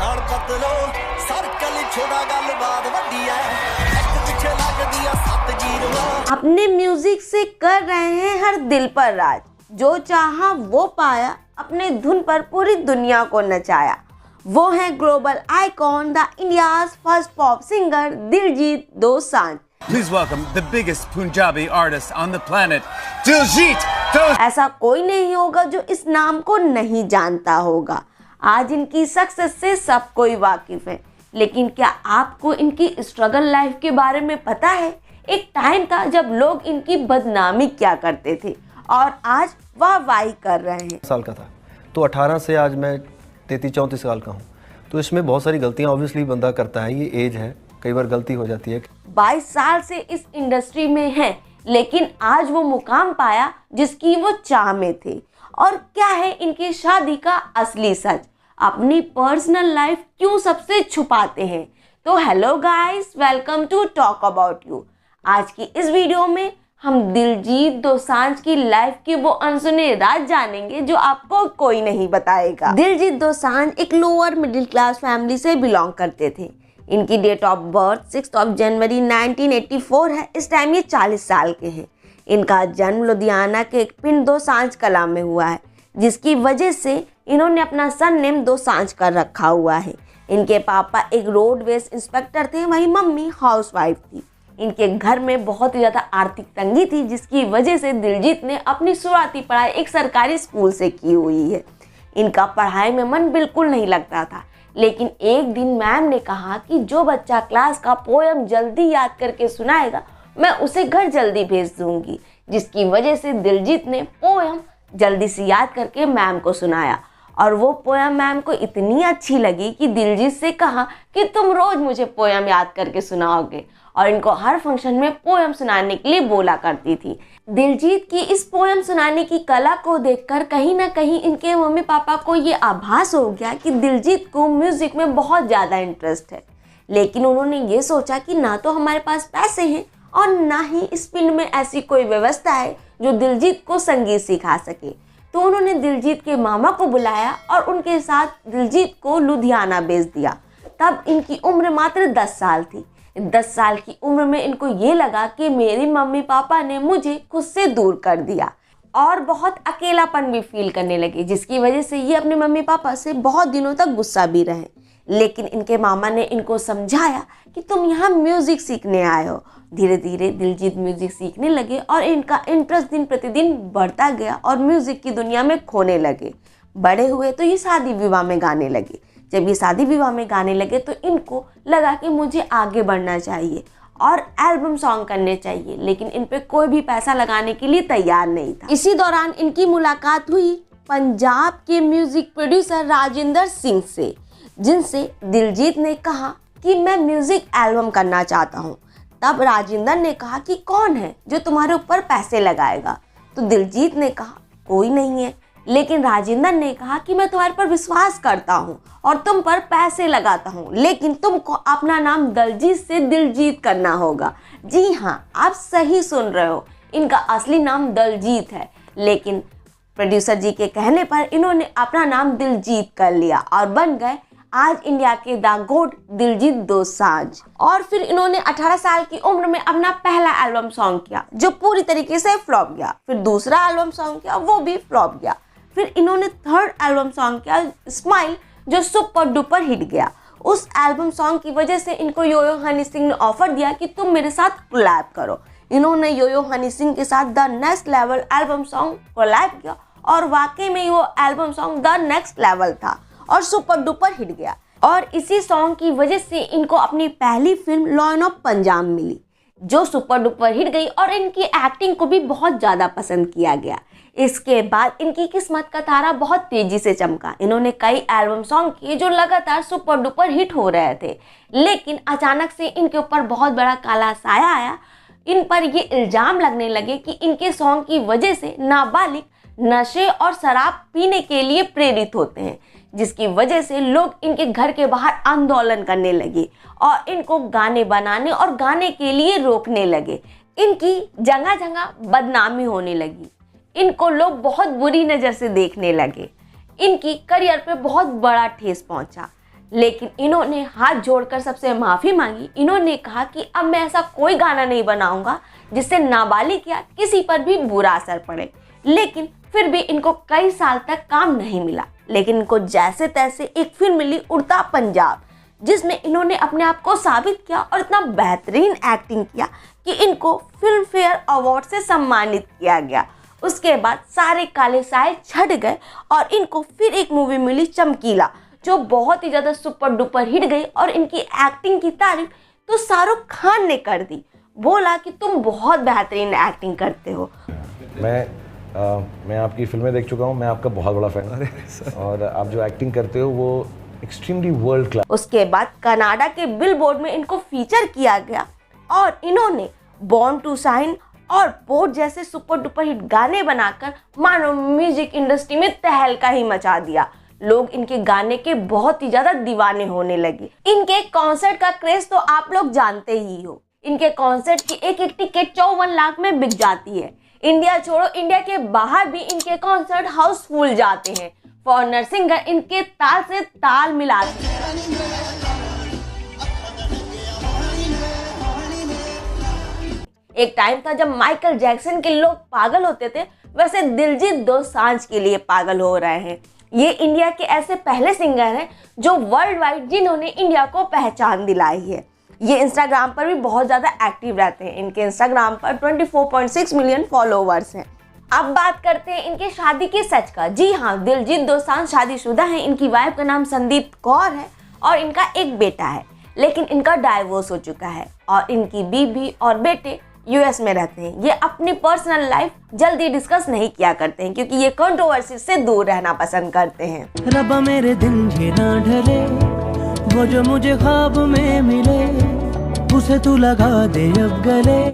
हाल बदलो सर्कल छोड़ा गलबात वड्डी है एक पीछे लग दिया सत गिरवा। अपने म्यूजिक से कर रहे हैं हर दिल पर राज, जो चाहा वो पाया, अपने धुन पर पूरी दुनिया को नचाया। वो है global icon the India's first pop singer Diljit Dosanjh. Please welcome the biggest Punjabi artist on the planet, Diljit Dosanjh। ऐसा कोई नहीं होगा जो इस नाम को नहीं जानता होगा। आज इनकी सक्सेस से सब कोई वाकिफ है, लेकिन क्या आपको इनकी स्ट्रगल लाइफ के बारे में पता है? एक टाइम था जब लोग इनकी बदनामी क्या करते थे और आज वाहवाही कर रहे हैं। साल का था तो 18 से आज मैं 33-34 साल का हूँ, तो इसमें बहुत सारी गलतियाँ ऑब्वियसली बंदा करता है, ये एज है, कई बार गलती हो जाती है। 22 साल से इस इंडस्ट्री में हैं, लेकिन आज वो मुकाम पाया जिसकी वो चाह में थे। और क्या है इनकी शादी का असली सच? अपनी पर्सनल लाइफ क्यों सबसे छुपाते हैं? तो hello guys, welcome to talk about you. आज की इस वीडियो में हम दिलजीत दोसांझ की लाइफ की वो अनसुने राज जानेंगे जो आपको कोई नहीं बताएगा। दिलजीत दोसांझ एक लोअर मिडिल क्लास फैमिली से बिलोंग करते थे। इनकी डेट ऑफ बर्थ 6 जनवरी 1984 है। इस टाइम ये 40 साल के हैं। इनका जन्म लुधियाना के एक पिंड दोसांझ कला में हुआ है, जिसकी वजह से इन्होंने अपना सरनेम दोसांझ कर रखा हुआ है। इनके पापा एक रोडवेज इंस्पेक्टर थे, वहीं मम्मी हाउसवाइफ थी। इनके घर में बहुत ही ज़्यादा आर्थिक तंगी थी, जिसकी वजह से दिलजीत ने अपनी शुरुआती पढ़ाई एक सरकारी स्कूल से की हुई है। इनका पढ़ाई में मन बिल्कुल नहीं लगता था, लेकिन एक दिन मैम ने कहा कि जो बच्चा क्लास का पोयम जल्दी याद करके सुनाएगा मैं उसे घर जल्दी भेज दूंगी, जिसकी वजह से दिलजीत ने पोयम जल्दी से याद करके मैम को सुनाया। और वो पोयम मैम को इतनी अच्छी लगी कि दिलजीत से कहा कि तुम रोज मुझे पोयम याद करके सुनाओगे, और इनको हर फंक्शन में पोयम सुनाने के लिए बोला करती थी। दिलजीत की इस पोयम सुनाने की कला को देखकर कहीं ना कहीं इनके मम्मी पापा को ये आभास हो गया कि दिलजीत को म्यूजिक में बहुत ज़्यादा इंटरेस्ट है। लेकिन उन्होंने ये सोचा कि ना तो हमारे पास पैसे हैं और ना ही इस पिंड में ऐसी कोई व्यवस्था है जो दिलजीत को संगीत सिखा सके। तो उन्होंने दिलजीत के मामा को बुलाया और उनके साथ दिलजीत को लुधियाना भेज दिया। तब इनकी उम्र मात्र 10 साल थी। 10 साल की उम्र में इनको ये लगा कि मेरे मम्मी पापा ने मुझे खुद से दूर कर दिया, और बहुत अकेलापन भी फील करने लगे, जिसकी वजह से ये अपने मम्मी पापा से बहुत दिनों तक गुस्सा भी रहे। लेकिन इनके मामा ने इनको समझाया कि तुम यहाँ म्यूजिक सीखने आए हो। धीरे धीरे दिलजीत म्यूजिक सीखने लगे और इनका इंटरेस्ट दिन प्रतिदिन बढ़ता गया और म्यूजिक की दुनिया में खोने लगे। बड़े हुए तो ये शादी विवाह में गाने लगे। जब ये शादी विवाह में गाने लगे तो इनको लगा कि मुझे आगे बढ़ना चाहिए और एल्बम सॉन्ग करने चाहिए, लेकिन इन पे कोई भी पैसा लगाने के लिए तैयार नहीं था। इसी दौरान इनकी मुलाकात हुई पंजाब के म्यूजिक प्रोड्यूसर राजिंदर सिंह से, जिनसे दिलजीत ने कहा कि मैं म्यूजिक एल्बम करना चाहता हूँ। तब राजिंदर ने कहा कि कौन है जो तुम्हारे ऊपर पैसे लगाएगा? तो दिलजीत ने कहा कोई नहीं है, लेकिन राजिंदर ने कहा कि मैं तुम्हारे पर विश्वास करता हूँ और तुम पर पैसे लगाता हूँ, लेकिन तुमको अपना नाम दिलजीत से दिलजीत करना होगा। जी हाँ, आप सही सुन रहे हो, इनका असली नाम दिलजीत है, लेकिन प्रोड्यूसर जी के कहने पर इन्होंने अपना नाम दिलजीत कर लिया और बन गए आज इंडिया के द गोट दिलजीत दोसांझ। और फिर इन्होंने 18 साल की उम्र में अपना पहला एल्बम सॉन्ग किया, जो पूरी तरीके से फ्लॉप गया। फिर दूसरा एल्बम सॉन्ग किया, वो भी फ्लॉप गया। फिर इन्होंने थर्ड एल्बम सॉन्ग किया स्माइल, जो सुपर डुपर हिट गया। उस एल्बम सॉन्ग की वजह से इनको योयो हनी सिंह ने ऑफर दिया कि तुम मेरे साथ कोलैब करो। इन्होंने योयो हनी सिंह के साथ the next level album song collab किया, और वाकई में वो album song the next level था और सुपर डुपर हिट गया। और इसी सॉन्ग की वजह से इनको अपनी पहली फिल्म लॉयन ऑफ पंजाब मिली, जो सुपर डुपर हिट गई और इनकी एक्टिंग को भी बहुत ज़्यादा पसंद किया गया। इसके बाद इनकी किस्मत का तारा बहुत तेजी से चमका। इन्होंने कई एल्बम सॉन्ग किए जो लगातार सुपर डुपर हिट हो रहे थे, लेकिन अचानक से इनके ऊपर बहुत बड़ा काला साया आया। इन पर ये इल्जाम लगने लगे कि इनके सॉन्ग की वजह से नाबालिग नशे और शराब पीने के लिए प्रेरित होते हैं, जिसकी वजह से लोग इनके घर के बाहर आंदोलन करने लगे और इनको गाने बनाने और गाने के लिए रोकने लगे। इनकी जगह जगह बदनामी होने लगी, इनको लोग बहुत बुरी नज़र से देखने लगे। इनकी करियर पे बहुत बड़ा ठेस पहुंचा। लेकिन इन्होंने हाथ जोड़कर सबसे माफ़ी मांगी। इन्होंने कहा कि अब मैं ऐसा कोई गाना नहीं बनाऊंगा जिससे नाबालिग या किसी पर भी बुरा असर पड़े। लेकिन फिर भी इनको कई साल तक काम नहीं मिला, लेकिन इनको जैसे तैसे एक फिल्म मिली उड़ता पंजाब, जिसमें इन्होंने अपने आप को साबित किया और इतना बेहतरीन एक्टिंग किया कि इनको फिल्म फेयर अवार्ड से सम्मानित किया गया। उसके बाद सारे काले साए छट गए और इनको फिर एक मूवी मिली चमकीला, जो बहुत ही ज़्यादा सुपर डुपर हिट गई और इनकी एक्टिंग की तारीफ तो शाहरुख खान ने कर दी। बोला कि तुम बहुत बेहतरीन एक्टिंग करते हो। मैं आपकी फिल्में देख चुका हूँ, मैं आपका बहुत बड़ा फैन हूँ और आप जो एक्टिंग करते हो वो एक्सट्रीमली वर्ल्ड क्लास। उसके बाद कनाडा के बिलबोर्ड में इनको फीचर किया गया और इन्होंने बॉर्न टू शाइन और पोर्ट जैसे सुपर डुपर हिट गाने बनाकर मानो म्यूजिक इंडस्ट्री में तहलका ही मचा दिया। लोग इनके गाने के बहुत ही ज्यादा दीवाने होने लगे। इनके कॉन्सर्ट का क्रेज तो आप लोग जानते ही हो। इनके कॉन्सर्ट की एक एक टिकट 54 लाख में बिक जाती है। इंडिया छोड़ो, इंडिया के बाहर भी इनके कॉन्सर्ट हाउसफुल जाते हैं। फॉरेनर सिंगर इनके ताल से ताल मिलाते हैं। एक टाइम था जब माइकल जैक्सन के लोग पागल होते थे, वैसे दिलजीत दोसांझ के लिए पागल हो रहे हैं। ये इंडिया के ऐसे पहले सिंगर हैं जो वर्ल्ड वाइड जिन्होंने इंडिया को पहचान दिलाई है। ये इंस्टाग्राम पर भी बहुत ज़्यादा एक्टिव रहते हैं। इनके इंस्टाग्राम पर 24.6 मिलियन फॉलोवर्स हैं। अब बात करते हैं इनके शादी के सच का। जी हाँ, दिलजीत दोसांझ शादीशुदा हैं। इनकी वाइफ का नाम संदीप कौर है और इनका एक बेटा है, लेकिन इनका डाइवोर्स हो चुका है और इनकी बीवी और बेटे यूएस में रहते हैं। ये अपनी पर्सनल लाइफ जल्दी डिस्कस नहीं किया करते हैं क्योंकि ये कंट्रोवर्सी से दूर रहना पसंद करते हैं। रब्बा मेरे दिन ये ना ढले, वो जो मुझे ख्वाब में मिले, उसे तू लगा दे अब गले।